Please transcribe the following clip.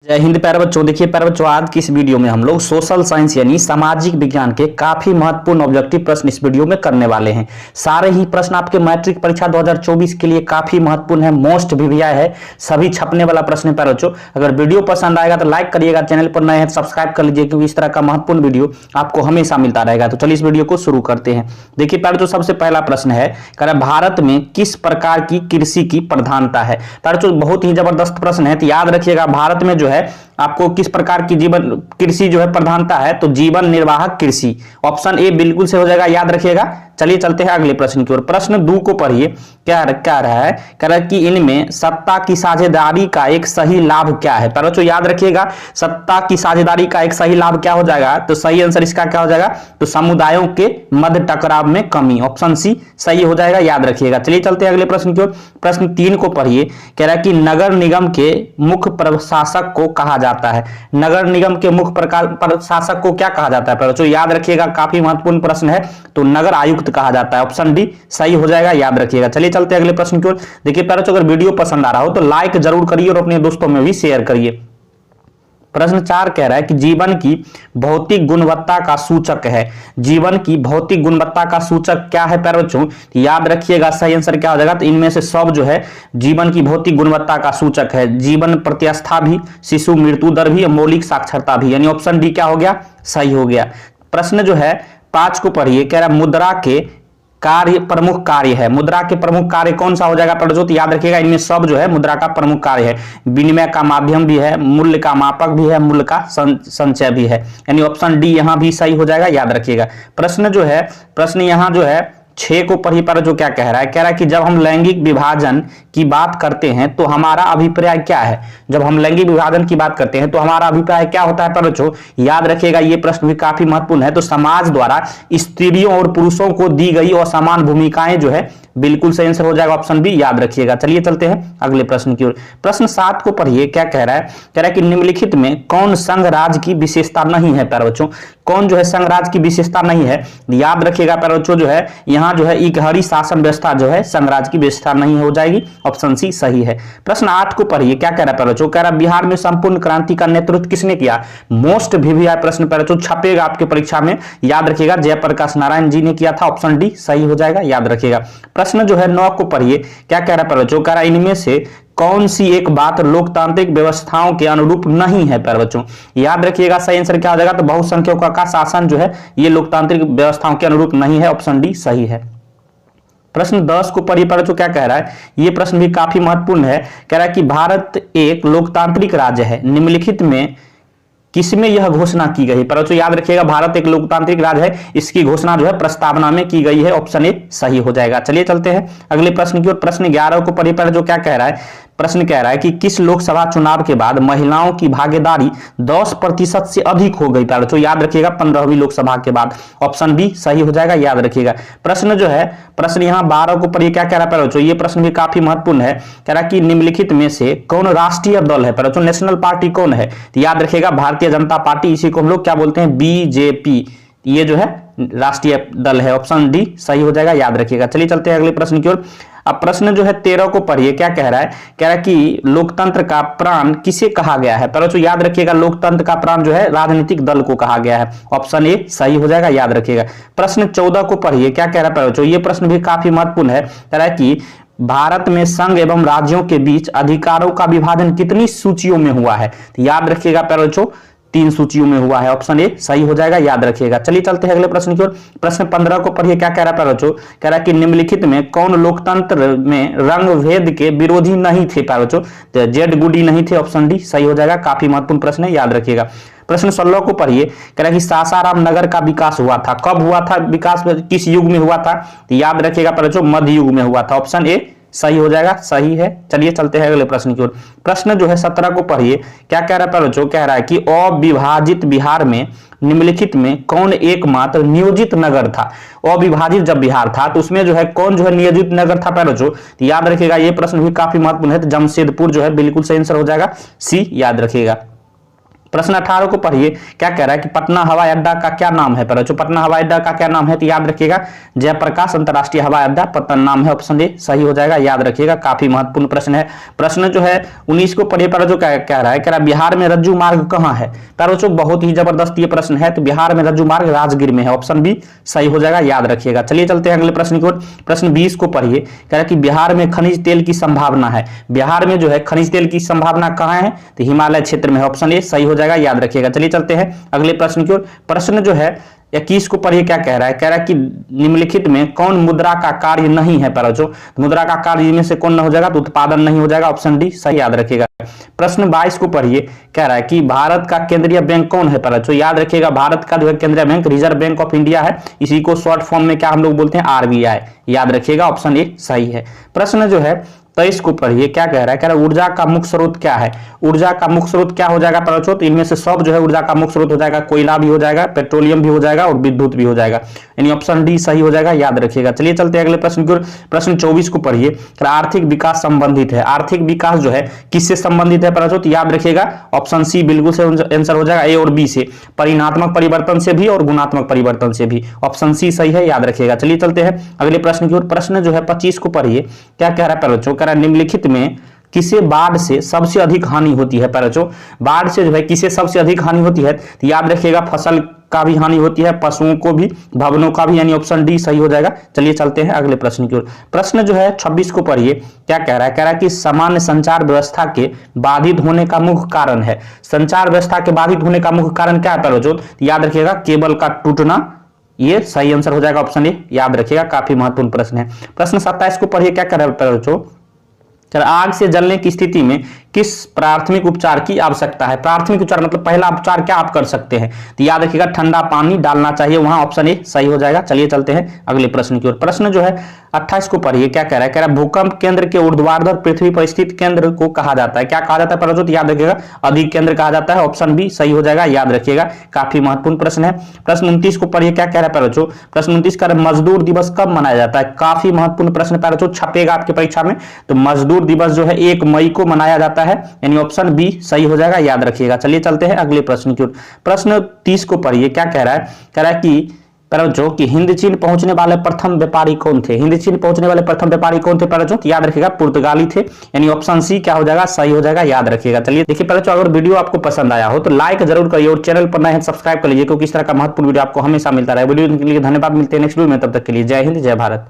जय हिंद प्यारे बच्चों। देखिए प्यारे बच्चों, आज की इस वीडियो में हम लोग सोशल साइंस यानी सामाजिक विज्ञान के काफी महत्वपूर्ण ऑब्जेक्टिव प्रश्न इस वीडियो में करने वाले हैं। सारे ही प्रश्न आपके मैट्रिक परीक्षा 2024 के लिए काफी महत्वपूर्ण है, मोस्ट वीवीआई है, सभी छपने वाला प्रश्न है। प्यारे बच्चों, अगर वीडियो पसंद आएगा तो लाइक करिएगा, चैनल पर नए हैं सब्सक्राइब कर लीजिए, क्योंकि इस तरह का महत्वपूर्ण वीडियो आपको हमेशा मिलता रहेगा। तो चलिए इस वीडियो को शुरू करते हैं। देखिए प्यारे बच्चों, सबसे पहला प्रश्न है, भारत में किस प्रकार की कृषि की प्रधानता है। प्यारे बच्चों, बहुत ही जबरदस्त प्रश्न है, तो याद रखिएगा भारत में जो है आपको किस प्रकार की जीवन कृषि जो है प्रधानता है, तो जीवन निर्वाहक कृषि, ऑप्शन ए बिल्कुल से हो जाएगा, याद रखिएगा। चलिए चलते हैं अगले प्रश्न की ओर। प्रश्न 2 को पढ़िए, क्या रहा है, कह रहा है कि इनमें सत्ता की साझेदारी का एक सही लाभ क्या है। पर बच्चों याद रखिएगा, सत्ता की साझेदारी का एक सही लाभ क्या हो जाएगा, तो सही आंसर इसका क्या हो जाएगा, तो समुदायों के मध्य टकराव में कमी, ऑप्शन सी सही हो जाएगा, याद रखिएगा। चलिए चलते हैं अगले प्रश्न की ओर। प्रश्न 3 को पढ़िए, कह रहा है कि नगर निगम के मुख्य प्रशासक को कहा जाता है। नगर निगम के मुख्य प्रशासक को क्या कहा जाता है, बच्चों याद रखिएगा, काफी महत्वपूर्ण प्रश्न है, तो नगर आयुक्त कहा जाता है, ऑप्शन डी सही हो जाएगा, याद रखिएगा। चलिए चलते हैं अगले प्रश्न की ओर। देखिए प्यारे बच्चों, अगर वीडियो पसंद आ रहा हो तो लाइक जरूर करिए और अपने दोस्तों में भी शेयर करिए। प्रश्न 4 कह रहा है कि जीवन की भौतिक गुणवत्ता का सूचक है। जीवन की भौतिक गुणवत्ता का सूचक क्या है प्यारे बच्चों, याद रखिएगा, सही आंसर क्या हो जाएगा, तो इनमें से सब जो है जीवन की भौतिक गुणवत्ता का सूचक है। जीवन प्रत्यास्था भी, शिशु मृत्यु दर भी, मौलिक साक्षरता भी, यानी ऑप्शन डी क्या हो गया, सही हो गया। प्रश्न जो है 5 को पढ़िए, कह रहा है मुद्रा के कार्य प्रमुख कार्य है। मुद्रा के प्रमुख कार्य कौन सा हो जाएगा पढ़ो, तो याद रखिएगा, इनमें सब जो है मुद्रा का प्रमुख कार्य है। विनिमय का माध्यम भी है, मूल्य का मापक भी है, मूल्य का संचय भी है, यानी ऑप्शन डी यहां भी सही हो जाएगा, याद रखिएगा। प्रश्न जो है, प्रश्न यहां जो है 6 को पढ़ी पर जो क्या कह रहा है, कह रहा है कि जब हम लैंगिक विभाजन की बात करते हैं तो हमारा अभिप्राय क्या है। जब हम लैंगिक विभाजन की बात करते हैं तो हमारा अभिप्राय क्या होता है पर बच्चों, याद रखिएगा, ये प्रश्न भी काफी महत्वपूर्ण है। तो समाज द्वारा स्त्रियों और पुरुषों को दी गई असमान भूमिकाएं जो है, बिल्कुल सही आंसर हो जाएगा, ऑप्शन बी, याद रखिएगा। चलिए चलते हैं अगले प्रश्न की ओर। प्रश्न 7 को पढ़िए, क्या कह रहा है, कह रहा है कि निम्नलिखित में कौन संघ राज्य की विशेषता नहीं है प्यारे बच्चों, कौन जो है संघ राज्य की विशेषता नहीं है, याद रखिएगा प्यारे बच्चों, जो है यहां जो है इकहरी शासन व्यवस्था जो है संघ राज्य की विशेषता नहीं हो जाएगी, ऑप्शन सी सही है। प्रश्न 8 को पढ़िए, क्या कह रहा है प्यारे बच्चों, कह रहा है बिहार में संपूर्ण क्रांति का नेतृत्व किसने किया। मोस्ट वीवीआई प्रश्न प्यारे बच्चों, छपेगा आपके परीक्षा में, याद रखिएगा, जयप्रकाश नारायण जी ने किया था, ऑप्शन डी सही हो जाएगा, याद रखिएगा। प्रश्न जो है 9 को पढ़िए, क्या कह रहा है बच्चों, कह रहा है इनमें से कौन सी एक बात लोकतांत्रिक व्यवस्थाओं के अनुरूप नहीं है प्यारे बच्चों, याद रखिएगा, सही आंसर क्या हो जाएगा, तो बहुसंख्यकों का शासन जो है ये लोकतांत्रिक व्यवस्थाओं के अनुरूप नहीं है, ऑप्शन डी सही है। प्रश्न 10 को पढ़िए पर क्या कह रहा है, ये प्रश्न भी काफी महत्वपूर्ण है, कह रहा है कि भारत एक लोकतांत्रिक राज्य है, निम्नलिखित में किसमें यह घोषणा की गई। पर याद रखिएगा, भारत एक लोकतांत्रिक राज्य है, इसकी घोषणा जो है प्रस्तावना में की गई है, ऑप्शन ए सही हो जाएगा। चलिए चलते हैं अगले प्रश्न की ओर। प्रश्न 11 को पढ़िए पर जो क्या कह रहा है, प्रश्न कह रहा है कि किस लोकसभा चुनाव के बाद महिलाओं की भागीदारी 10% से अधिक हो गई। तो याद रखिएगा 15वीं लोकसभा के बाद, ऑप्शन बी सही हो जाएगा, याद रखिएगा। प्रश्न जो है, प्रश्न यहां 12 को पढ़िए, क्या कह रहा है बच्चों, ये प्रश्न भी काफी महत्वपूर्ण है, कह रहा है कि निम्नलिखित में से कौन राष्ट्रीय दल है बच्चों, नेशनल पार्टी कौन है, तो याद रखिएगा भारतीय जनता पार्टी, इसी को हम लोग क्या बोलते हैं, बीजेपी, ये जो है राष्ट्रीय दल है, ऑप्शन डी सही हो जाएगा, याद रखिएगा। चलिए चलते हैं अगले प्रश्न की ओर। अब प्रश्न जो है 13 को पढ़िए, क्या कह रहा है, कह रहा है कि लोकतंत्र का प्राण किसे कहा गया है। पर याद रखिएगा, लोकतंत्र का प्राण जो है राजनीतिक दल को कहा गया है, ऑप्शन ए सही हो जाएगा, याद रखिएगा। प्रश्न 14 को पढ़िए, क्या कह रहा है, ये प्रश्न भी काफी महत्वपूर्ण है, कह रहा है कि भारत में संघ एवं राज्यों के बीच अधिकारों का विभाजन कितनी सूचियों में हुआ है, तो याद रखिएगा प्यारे बच्चों 3 सूचियों में हुआ है, ऑप्शन ए सही हो जाएगा, याद रखिएगा। चलिए चलते हैं अगले प्रश्न की ओर। प्रश्न 15 को पढ़िए, क्या कह रहा है बच्चों, कह रहा है कि निम्नलिखित में कौन लोकतंत्र में रंग भेद के विरोधी नहीं थे बच्चों, तो जेड गुडी नहीं थे, ऑप्शन डी सही हो जाएगा, काफी महत्वपूर्ण प्रश्न है, याद रखिएगा। प्रश्न 16 को पढ़िए, कह रहा है कि सासाराम नगर का विकास हुआ था, कब हुआ था विकास, किस युग में हुआ था, तो याद रखिएगा बच्चों मध्य युग में हुआ था, ऑप्शन ए सही हो जाएगा, सही है। चलिए चलते हैं अगले प्रश्न की ओर। प्रश्न जो है 17 को पढ़िए, क्या कह रहा है बच्चों, कह रहा है कि अविभाजित बिहार में निम्नलिखित में कौन एकमात्र नियोजित नगर था। अविभाजित जब बिहार था तो उसमें जो है कौन जो है नियोजित नगर था बच्चों, तो याद रखिएगा, ये प्रश्न भी काफी महत्वपूर्ण है, तो जमशेदपुर जो है बिल्कुल सही आंसर हो जाएगा, सी, याद रखिएगा। प्रश्न 18 को पढ़िए, क्या कह रहा है कि पटना हवाई अड्डा का क्या नाम है। पर जो पटना हवाई अड्डा का क्या नाम है, तो याद रखिएगा जयप्रकाश अंतरराष्ट्रीय हवाई अड्डा पटना नाम है, ऑप्शन ए सही हो जाएगा, याद रखिएगा, काफी महत्वपूर्ण प्रश्न है। प्रश्न जो है 19 को पढ़िए, पर जो कह रहा है, कह रहा बिहार में रज्जू मार्ग कहां है। पर जो बहुत ही जबरदस्त ये प्रश्न है, तो बिहार में रज्जू मार्ग राजगीर में है, ऑप्शन बी सही हो जाएगा, याद रखिएगा। चलिए चलते हैं अगले प्रश्न की ओर। प्रश्न 20 को पढ़िए, कह रहा है कि बिहार में खनिज तेल की संभावना है। बिहार में जो है खनिज तेल की संभावना कहां है, तो हिमालय क्षेत्र में है, ऑप्शन ए सही हो जाएगा, याद रखिएगा। चलिए चलते हैं अगले प्रश्न की ओर। प्रश्न जो है 21 को पढ़िए, क्या कह रहा है, कह रहा है कि निम्नलिखित में कौन मुद्रा का कार्य नहीं है। पर जो मुद्रा का कार्य में से कौन न हो जाएगा, तो उत्पादन नहीं हो जाएगा, ऑप्शन डी सही, याद रखिएगा। प्रश्न 22 को पढ़िए, कह रहा है कि भारत का केंद्रीय बैंक कौन है। पर जो याद रखिएगा भारत का जो है केंद्रीय bank reserve bank of India है, इसी को शॉर्ट फॉर्म में क्या हम लोग बोलते हैं, आरबीआई, याद रखिएगा, ऑप्शन ए सही है। प्रश्न जो है 23 को पढ़िए, क्या कह रहा है, कह रहा है ऊर्जा का मुख्य स्रोत क्या है। ऊर्जा का मुख्य स्रोत क्या हो जाएगा परचो, तो इनमें से सब जो है ऊर्जा का मुख्य स्रोत हो जाएगा, कोयला भी हो जाएगा, पेट्रोलियम भी हो जाएगा और विद्युत भी हो जाएगा, यानी ऑप्शन डी सही हो जाएगा, याद रखिएगा। चलिए चलते हैं अगले प्रश्न की ओर। प्रश्न 24 को पढ़िए, आर्थिक विकास संबंधित है। आर्थिक विकास जो है किससे संबंधित है परचो, तो याद रखिएगा ऑप्शन सी बिल्कुल से आंसर हो जाएगा, ए और बी से, परिणात्मक परिवर्तन से भी और गुणात्मक परिवर्तन से भी, ऑप्शन सी सही है, याद रखिएगा। चलिए चलते हैं अगले प्रश्न की ओर। प्रश्न जो है 25 को पढ़िए, क्या कह रहा है परचो, कह रहा है निम्नलिखित में किसे बाढ़ से सबसे अधिक हानि होती है। परचो बाढ़ से जो है किसे सबसे अधिक हानि होती है, तो याद रखिएगा फसल का भी हानि होती है, पशुओं को भी, भवनों का भी, यानी ऑप्शन डी सही हो जाएगा। चलिए चलते हैं अगले प्रश्न की ओर। प्रश्न जो है 26 को पढ़िए, क्या कह रहा है, कह रहा है कि सामान्य संचार व्यवस्था के बाधित होने का मुख्य कारण है। संचार व्यवस्था के बाधित होने का मुख्य कारण क्या है परचो, याद रखिएगा केबल का टूटना, ये सही आंसर हो जाएगा, ऑप्शन ए, याद रखिएगा, काफी महत्वपूर्ण प्रश्न है। प्रश्न 27 को पढ़िए, क्या कर रहा है, आग से जलने की स्थिति में किस प्राथमिक उपचार की आवश्यकता है। प्राथमिक उपचार मतलब पहला उपचार क्या आप कर सकते हैं, तो याद रखिएगा ठंडा पानी डालना चाहिए वहां, ऑप्शन ए सही हो जाएगा। चलिए चलते हैं अगले प्रश्न की ओर। प्रश्न जो है 28 को पढ़िए, क्या कह रहा है, कह रहा है भूकंप केंद्र के ऊर्ध्वाधर पृथ्वी पर स्थित केंद्र को कहा जाता है। क्या कहा जाता है परजो, तो याद रखिएगा अधिक केंद्र कहा जाता है, ऑप्शन बी सही हो जाएगा, याद रखिएगा, काफी महत्वपूर्ण प्रश्न है। प्रश्न 29 को पढ़िए, क्या कह रहा है परजो, प्रश्न 29 कह रहा है मजदूर दिवस कब मनाया जाता है। काफी महत्वपूर्ण प्रश्न परजो, छपेगा आपके परीक्षा में, तो मजदूर दिवस जो है 1 मई को मनाया जाता है, यानी ऑप्शन बी सही हो जाएगा, याद रखिएगा। चलिए चलते हैं अगले प्रश्न की ओर। प्रश्न 30 को पढ़िए, क्या कह रहा है, कह रहा है कि परजो कि हिंद चीन पहुंचने वाले प्रथम व्यापारी कौन थे। हिंद चीन पहुंचने वाले प्रथम व्यापारी कौन थे परजो, तो याद रखिएगा पुर्तगाली थे, यानी ऑप्शन सी क्या हो जाएगा, सही हो जाएगा, याद रखिएगा। चलिए देखिए परजो, अगर वीडियो आपको पसंद आया हो तो लाइक जरूर करिए और चैनल पर नए हैं सब्सक्राइब कर लीजिए, क्योंकि इस तरह का महत्वपूर्ण वीडियो आपको हमेशा मिलता रहे। वीडियो के लिए धन्यवाद, मिलते हैं नेक्स्ट वीडियो में, तब तक के लिए जय हिंद, जय भारत।